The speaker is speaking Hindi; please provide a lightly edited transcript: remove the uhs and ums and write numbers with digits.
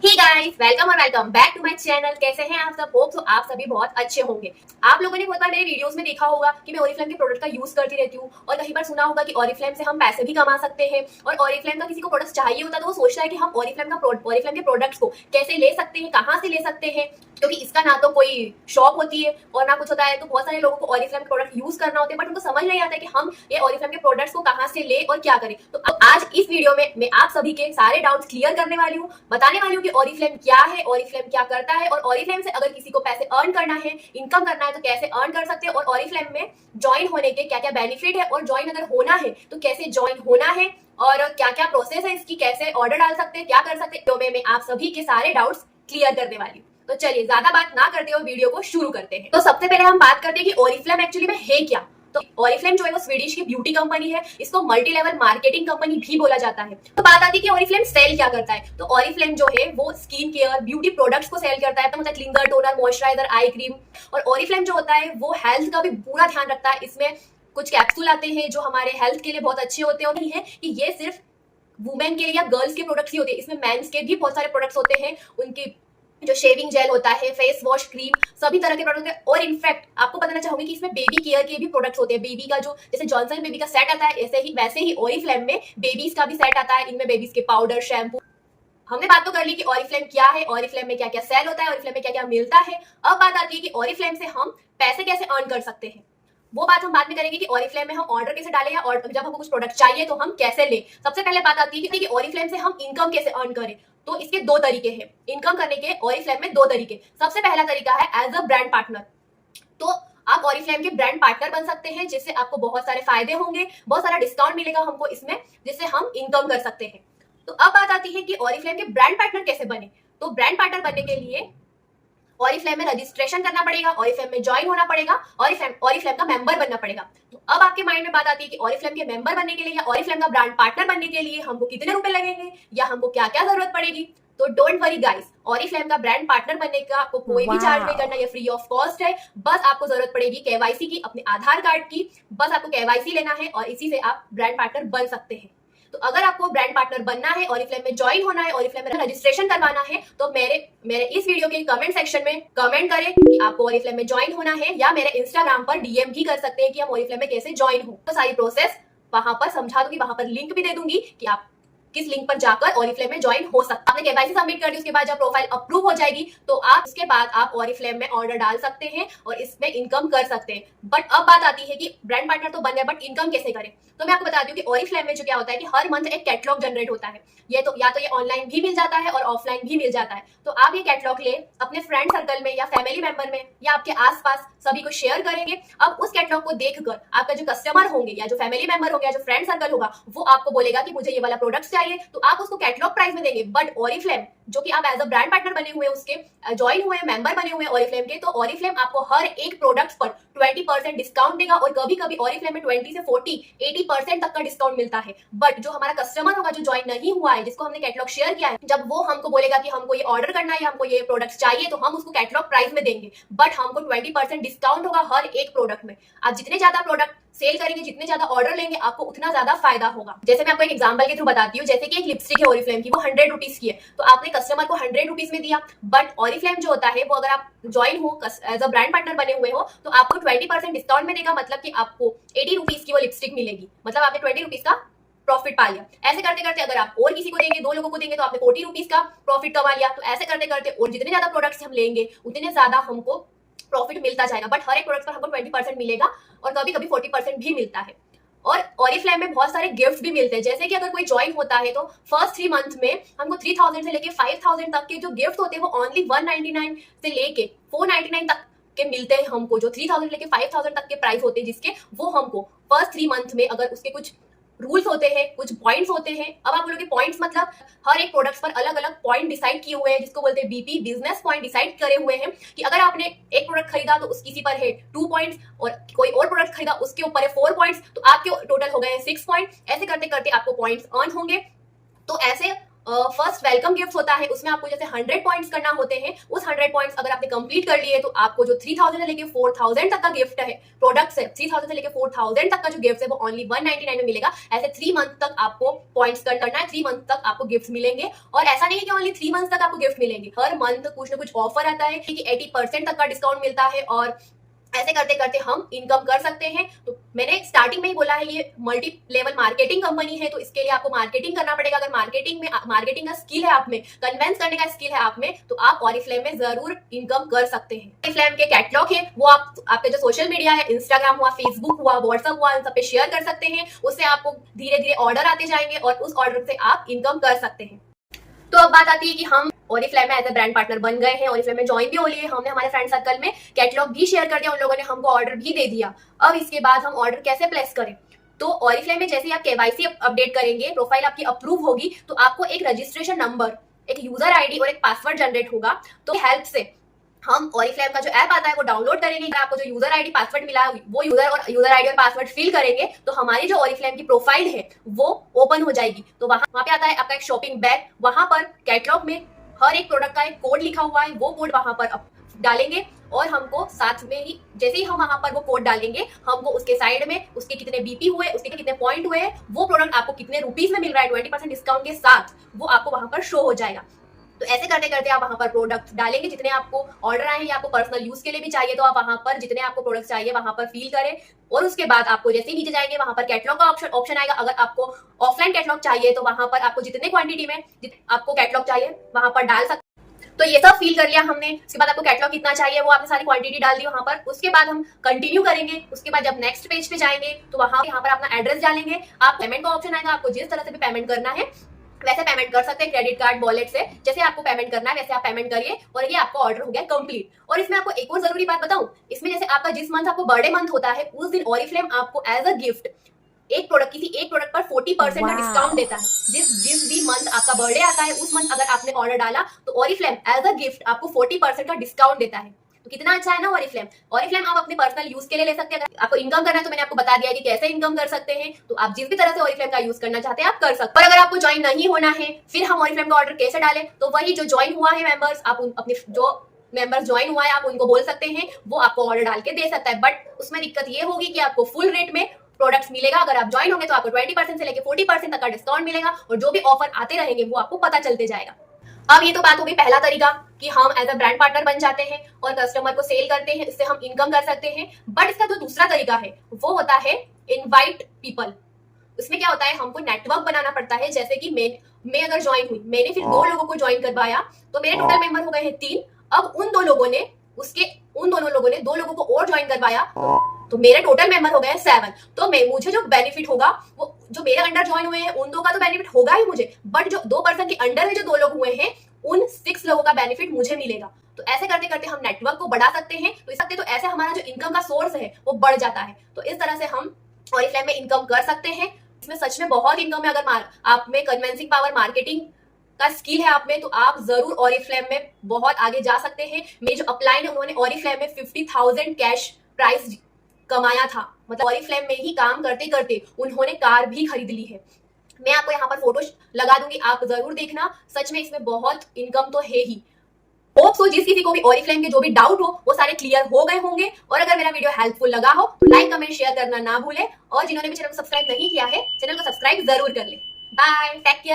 हे गाइस, वेलकम और welcome back to my channel. कैसे हैं आप सब? होप सो आप सभी बहुत अच्छे होंगे। आप लोगों ने बहुत बार मेरे वीडियोस में देखा होगा कि मैं ओरिफ्लेम के प्रोडक्ट का यूज करती रहती हूँ और कहीं बार सुना होगा कि ओरिफ्लेम से हम पैसे भी कमा सकते हैं। और ओरिफ्लेम का किसी को प्रोडक्ट चाहिए होता है तो वो सोचता है कि हम ओरिफ्लेम के प्रोडक्ट्स को कैसे ले सकते हैं, कहाँ से ले सकते हैं, क्योंकि इसका ना तो कोई शॉप होती है और ना कुछ होता है। तो बहुत सारे लोगों को ओरिफ्लेम के प्रोडक्ट यूज करना होते हैं, बट उनको समझ नहीं आता है कि हम ये ओरिफ्लेम के प्रोडक्ट्स को कहाँ से ले और क्या करें। तो आज इस वीडियो में मैं आप सभी के सारे डाउट्स क्लियर करने वाली हूँ, बताने वाली हूँ कि ओरिफ्लेम क्या है, ओरिफ्लेम क्या करता है और ओरिफ्लेम से अगर किसी को पैसे अर्न करना है, इनकम करना है तो कैसे अर्न कर सकते हैं और ओरिफ्लेम में ज्वाइन होने के क्या क्या बेनिफिट है और ज्वाइन अगर होना है तो कैसे ज्वाइन होना है और क्या क्या प्रोसेस है इसकी, कैसे ऑर्डर डाल सकते हैं, क्या कर सकते हैं। तो मैं आप सभी के सारे डाउट्स क्लियर करने वाली हूँ। तो चलिए ज्यादा बात ना करते हुए वीडियो को शुरू करते हैं। तो सबसे पहले हम बात करते हैं कि ओरिफ्लेम एक्चुअली में है क्या। तो ओरिफ्लेम जो है वो स्वीडिश की ब्यूटी कंपनी है। इसको मल्टी लेवल मार्केटिंग कंपनी भी बोला जाता है। तो बात आती है कि ओरिफ्लेम सेल क्या करता है। तो ओरिफ्लेम जो है वो स्किन केयर ब्यूटी प्रोडक्ट्स को सेल करता है। तो मतलब Klinger, toner, moisturiser, eye cream. और ओरिफ्लेम जो होता है वो हेल्थ का भी पूरा ध्यान रखता है। इसमें कुछ कैप्सूल आते हैं जो हमारे हेल्थ के लिए बहुत अच्छे होते हैं और नहीं है कि ये सिर्फ वुमेन के लिए या गर्ल्स के प्रोडक्ट्स ही होते हैं। इसमें मेंस के भी बहुत सारे प्रोडक्ट्स होते हैं। उनकी जो शेविंग जेल होता है, फेस वॉश, क्रीम, सभी तरह के प्रोडक्ट है। और इनफैक्ट आपको बताना चाहूंगी कि इसमें बेबी केयर के भी प्रोडक्ट्स होते हैं। बेबी का जो जैसे जॉनसन बेबी का सेट आता है वैसे ही ओरिफ्लेम में बेबीज का भी सेट आता है। इनमें बेबीज के पाउडर, शैम्पू। हमने बात तो कर ली कि ओरिफ्लेम क्या है, ओरिफ्लेम में क्या क्या सेल होता है, ओरिफ्लेम में क्या क्या मिलता है। अब बात आती है कि ओरिफ्लेम से हम पैसे कैसे अर्न कर सकते हैं। वो बात हम बाद में करेंगे कि ओरिफ्लेम में हम ऑर्डर कैसे डालें या और जब हमको कुछ प्रोडक्ट चाहिए तो हम कैसे लें। सबसे पहले बात आती है कि ओरिफ्लेम से हम इनकम कैसे अर्न करें। तो इसके दो तरीके हैं इनकम करने के। ओरिफ्लेम में दो तरीके। सबसे पहला तरीका है एज अ ब्रांड पार्टनर। तो आप ओरिफ्लेम के ब्रांड पार्टनर बन सकते हैं, जिससे आपको बहुत सारे फायदे होंगे, बहुत सारा डिस्काउंट मिलेगा हमको इसमें, जिससे हम इनकम कर सकते हैं। तो अब बात आती है कि ओरिफ्लेम के ब्रांड पार्टनर कैसे बने। तो ब्रांड पार्टनर बनने के लिए ओरिफ्लेम में रजिस्ट्रेशन करना पड़ेगा, ओरिफ्लेम में ज्वाइन होना पड़ेगा, ओरिफ्लेम का मेंबर बनना पड़ेगा। तो अब आपके माइंड में बात आती है कि ओरिफ्लेम के मेंबर बनने के लिए या ओरिफ्लेम का ब्रांड पार्टनर बनने के लिए हमको कितने रुपए लगेंगे या हमको क्या क्या जरूरत पड़ेगी। तो डोंट वरी गाइस, ओरिफ्लेम का ब्रांड पार्टनर बनने का आपको कोई भी चार्ज नहीं करना, ये फ्री ऑफ कॉस्ट है। बस आपको जरूरत पड़ेगी केवाईसी की, अपने आधार कार्ड की। बस आपको केवाईसी लेना है और इसी से आप ब्रांड पार्टनर बन सकते हैं। तो अगर आपको ब्रांड पार्टनर बनना है, ओरिफ्लेम में ज्वाइन होना है, ओरिफ्लेम में रजिस्ट्रेशन करवाना है, तो मेरे इस वीडियो के कमेंट सेक्शन में कमेंट करें कि आपको ओरिफ्लेम में ज्वाइन होना है, या मेरे इंस्टाग्राम पर डीएम भी कर सकते हैं कि हम ओरिफ्लेम में कैसे ज्वाइन हो। तो सारी प्रोसेस वहां पर समझा दूंगी, वहां पर लिंक भी दे दूंगी कि आप किस लिंक पर जाकर ओरिफ्लेम में ज्वाइन हो सकते हैं। आपने केवाईसी सबमिट कर दी, उसके बाद जब प्रोफाइल अप्रूव हो जाएगी तो आप उसके बाद आप ओरिफ्लेम में ऑर्डर डाल सकते हैं और इसमें इनकम कर सकते हैं। बट अब बात आती है कि ब्रांड पार्टनर तो बन गया, बट इनकम कैसे करें। तो मैं आपको बताती हूँ कि ओरिफ्लेम में जो क्या होता है कि हर मंथ एक कैटलॉग जनरेट होता है। ये तो या तो ये ऑनलाइन भी मिल जाता है और ऑफलाइन भी मिल जाता है। तो आप ये कैटलॉग ले अपने फ्रेंड सर्कल में या फैमिली मेंबर में या आपके आसपास सभी को शेयर करेंगे। अब उस कैटलॉग को देखकर आपका जो कस्टमर होंगे या जो फैमिली मेंबर होंगे या जो फ्रेंड सर्कल होगा वो आपको बोलेगा कि मुझे ये वाला प्रोडक्ट चाहिए, तो आप उसको कैटलॉग प्राइस में देंगे। बट ओरिफ्लेम जो कि आप एज अ ब्रांड पार्टनर बने हुए, उसके ज्वाइन हुए, मेंबर बने हुए ओरिफ्लेम के, तो ओरिफ्लेम आपको हर एक प्रोडक्ट पर 20% डिस्काउंट देगा। और कभी कभी ओरिफ्लेम में 20 से 40, 80% तक का डिस्काउंट मिलता है। बट जो हमारा कस्टमर होगा जो ज्वाइन नहीं हुआ है, जिसको हमने कैटलॉग शेयर किया है, जब वो हमको बोलेगा कि हमको ये ऑर्डर करना है या हमको ये प्रोडक्ट चाहिए, तो हम उसको कैटलॉग प्राइस में देंगे। बट हमको 20% डिस्काउंट होगा हर एक प्रोडक्ट में। आप जितने ज्यादा प्रोडक्ट सेल करेंगे, जितने ज्यादा ऑर्डर लेंगे, आपको उतना ज्यादा फायदा होगा। जैसे मैं आपको एक एग्जांपल के थ्रू बताती हूँ, जैसे कि एक लिपस्टिक है ओरिफ्लेम की, वो 100 रुपीज की है। तो आपने कस्टमर को 100 रुपीज में दिया। बट ओरिफ्लेम जो होता है वो अगर आप ज्वाइन हो, एज अ ब्रांड पार्टनर बने हुए हो, तो आपको 20% डिस्काउंट में देगा। मतलब कि आपको 80 रुपीज की वो लिपस्टिक मिलेगी। मतलब आपने 20 रुपीज का प्रॉफिट पा लिया। ऐसे करते करते अगर आप और किसी को देंगे, 2 लोगों को देंगे, तो आपने 40 रुपीज का प्रॉफिट कमा लिया। तो ऐसे करते करते और जितने ज्यादा प्रोडक्ट्स हम लेंगे उतने ज्यादा हमको प्रॉफिट मिलता जाएगा। बट हर एक प्रोडक्ट पर हमको 20% मिलेगा और कभी कभी 40% भी मिलता है। और ओरिफ्लेम में बहुत सारे गिफ्ट भी मिलते हैं। जैसे कि अगर कोई ज्वाइन होता है तो फर्स्ट 3 मंथ में हमको 3000 से लेके 5000 तक के जो गिफ्ट होते हैं वो ओनली 199 से लेके 499 तक के मिलते हैं हमको। जो 3000 लेके 5000 तक के प्राइस होते हैं, जिसके वो हमको फर्स्ट 3 मंथ में, अगर उसके कुछ रूल्स होते हैं, कुछ पॉइंट्स होते हैं। अब आप बोलोगे पॉइंट्स मतलब, हर एक प्रोडक्ट्स पर अलग अलग पॉइंट डिसाइड किए हुए हैं, जिसको बोलते हैं बीपी, बिजनेस पॉइंट डिसाइड करे हुए हैं कि अगर आपने एक प्रोडक्ट खरीदा तो किसी पर है 2 पॉइंट्स और कोई और प्रोडक्ट खरीदा उसके ऊपर है 4 पॉइंट्स, तो आपके टोटल हो गए 6 पॉइंट। ऐसे करते करते आपको पॉइंट्स अर्न होंगे। तो ऐसे फर्स्ट वेलकम गिफ्ट होता है, उसमें आपको जैसे 100 पॉइंट्स करना होते हैं। उस 100 पॉइंट्स अगर आपने कंप्लीट कर लिए तो आपको जो 3000 से लेके 4000 तक का गिफ्ट है, प्रोडक्ट्स है 3000 से लेके 4000 तक का जो गिफ्ट है वो ओनली 199 में मिलेगा। ऐसे 3 मंथ तक आपको पॉइंट्स करना है, 3 मंथ तक आपको गिफ्ट मिलेंगे। और ऐसा नहीं है कि ओनली 3 मंथ तक आपको गिफ्ट मिलेंगे, हर मंथ कुछ ना कुछ ऑफर आता है कि 80% तक का डिस्काउंट मिलता है और ऐसे करते करते हम इनकम कर सकते हैं। तो मैंने स्टार्टिंग में ही बोला है ये मल्टी लेवल मार्केटिंग कंपनी है, तो इसके लिए आपको मार्केटिंग करना पड़ेगा। अगर मार्केटिंग का स्किल है आप में, कन्वेंस करने का स्किल है आप में, तो आप ऑरिफ्लेम में जरूर इनकम कर सकते हैं। ऑरिफ्लेम के कैटलॉग है वो आप आपके जो सोशल मीडिया है, इंस्टाग्राम हुआ, फेसबुक हुआ, व्हाट्सएप हुआ, इन सब पे शेयर कर सकते हैं। उससे आपको धीरे धीरे ऑर्डर आते जाएंगे और उस ऑर्डर से आप इनकम कर सकते हैं। तो अब बात आती है कि हम ऑरिफ्लेम में एज ए ब्रांड पार्टनर बन गए हैं, ऑरिफ्लेम में ज्वाइन भी हो लिए, हमने हमारे फ्रेंड सर्कल में कैटलॉग भी शेयर कर दिया, उन लोगों ने हमको ऑर्डर भी दे दिया। अब इसके बाद हम ऑर्डर कैसे प्लेस करें? तो ऑरिफ्लेम में जैसे ही आप केवाईसी अपडेट करेंगे, प्रोफाइल आपकी अप्रूव होगी, तो आपको एक रजिस्ट्रेशन नंबर, एक यूजर आईडी और एक पासवर्ड जनरेट होगा। तो हेल्प से हम ऑरिफ्लेम का जो ऐप आता है वो डाउनलोड करेंगे। आपको जो यूजर आईडी पासवर्ड मिला है वो यूजर आईडी और पासवर्ड फिल करेंगे तो हमारी जो ऑरिफ्लेम की प्रोफाइल है वो ओपन हो जाएगी। तो वहां पे आता है आपका एक शॉपिंग बैग, वहां पर कैटलॉग में हर एक प्रोडक्ट का एक कोड लिखा हुआ है, वो कोड वहां पर डालेंगे और हमको साथ में ही जैसे ही हम वहां पर वो कोड डालेंगे, हमको उसके साइड में उसके कितने बीपी हुए, उसके कितने पॉइंट हुए, वो प्रोडक्ट आपको कितने रुपीस में मिल रहा है 20% डिस्काउंट के साथ, वो आपको वहां पर शो हो जाएगा। तो ऐसे करते करते आप वहां पर प्रोडक्ट डालेंगे, जितने आपको ऑर्डर आए हैं या आपको पर्सनल यूज के लिए भी चाहिए तो आप वहां पर जितने आपको प्रोडक्ट चाहिए वहां पर फिल करें। और उसके बाद आपको जैसे ही नीचे जाएंगे वहां पर कैटलॉग का ऑप्शन आएगा। अगर आपको ऑफलाइन कैटलॉग चाहिए तो वहां पर आपको जितने क्वांटिटी में आपको कैटलॉग चाहिए वहां पर डाल सकते। तो ये सब फील कर लिया हमने। उसके बाद आपको कैटलॉग कितना चाहिए वो आपने सारी क्वांटिटी डाल दी वहां पर। उसके बाद हम कंटिन्यू करेंगे। उसके बाद जब नेक्स्ट पेज पे जाएंगे तो यहाँ पर अपना एड्रेस डालेंगे। आप पेमेंट का ऑप्शन आएगा, आपको जिस तरह से भी पेमेंट करना है वैसे पेमेंट कर सकते हैं, क्रेडिट कार्ड, वॉलेट से, जैसे आपको पेमेंट करना है वैसे आप पेमेंट करिए और ये आपका ऑर्डर हो गया कंप्लीट। और इसमें आपको एक और जरूरी बात बताऊं, इसमें जैसे आपका जिस मंथ आपको बर्थडे मंथ होता है उस दिन ऑरिफ्लेम आपको एज अ गिफ्ट किसी एक प्रोडक्ट पर 40% का डिस्काउंट देता है। जिस भी मंथ आपका बर्थडे आता है उस मंथ अगर आपने ऑर्डर डाला तो ऑरिफ्लेम एज अ गिफ्ट आपको 40% का डिस्काउंट देता है। तो कितना अच्छा है ना ऑरिफ्लेम। ऑरिफ्लेम आप अपने पर्सनल यूज के लिए ले सकते हैं। अगर आपको इनकम करना है तो मैंने आपको बता दिया कि कैसे इनकम कर सकते हैं। तो आप जिस भी तरह से ऑरिफ्लेम का यूज करना चाहते हैं आप कर सकते हैं। पर अगर आपको ज्वाइन नहीं होना है फिर हम ऑरिफ्लेम का ऑर्डर कैसे डालें? तो वही जो ज्वाइन हुआ है मेंबर्स, आप अपने जो मेंबर्स ज्वाइन हुआ है आप उनको बोल सकते हैं, वो आपको ऑर्डर डाल के दे सकता है। बट उसमें दिक्कत ये होगी कि आपको फुल रेट में प्रोडक्ट्स मिलेगा। अगर आप ज्वाइन होंगे तो आपको 20% से लेके 40% तक का डिस्काउंट मिलेगा और जो भी ऑफर आते रहेंगे वो आपको पता चलते जाएगा। अब ये तो बात हो गई पहला तरीका कि हम एज अ ब्रांड पार्टनर बन जाते हैं और कस्टमर को सेल करते हैं, इससे हम इनकम कर सकते हैं। बट इसका जो दूसरा तरीका है वो होता है इनवाइट पीपल। उसमें क्या होता है, हमको नेटवर्क बनाना पड़ता है। जैसे कि मैं अगर ज्वाइन हुई, मैंने फिर 2 लोगों को ज्वाइन करवाया तो मेरे टोटल मेंबर हो गए हैं 3। अब उन दोनों लोगों ने 2 लोगों को और ज्वाइन करवाया तो मेरे टोटल मेंबर हो गए 7। तो मुझे जो बेनिफिट होगा वो जो मेरे अंडर ज्वाइन हुए हैं उन 2 का तो बेनिफिट होगा ही मुझे, बट जो 2 पर्सन के अंडर में जो 2 लोग हुए हैं उन 6 लोगों का बेनिफिट मुझे मिलेगा। तो ऐसे करते करते हम नेटवर्क को बढ़ा सकते हैं। तो ऐसे हमारा जो इनकम का सोर्स है वो बढ़ जाता है। तो इस तरह से हम ऑरिफ्लेम में इनकम कर सकते हैं। इसमें सच में बहुत इनकम है। अगर आप में कन्विंसिंग पावर, मार्केटिंग का स्किल है आप में तो आप जरूर ऑरिफ्लेम में बहुत आगे जा सकते हैं। मेरे जो अपलाइन है उन्होंने ऑरिफ्लेम में 50,000 कैश प्राइस कमाया था। मतलब ऑरिफ्लेम में ही काम करते करते उन्होंने कार भी खरीद ली है। मैं आपको यहाँ पर फोटो लगा दूंगी, आप जरूर देखना। सच में इसमें बहुत इनकम तो है ही। होप सो जिस किसी को भी ऑरिफ्लेम के जो भी डाउट हो वो सारे क्लियर हो गए होंगे। और अगर मेरा वीडियो हेल्पफुल लगा हो तो लाइक, कमेंट, शेयर करना ना भूलें। और जिन्होंने भी चैनल को सब्सक्राइब नहीं किया है चैनल को सब्सक्राइब जरूर कर ले। Bye, take care.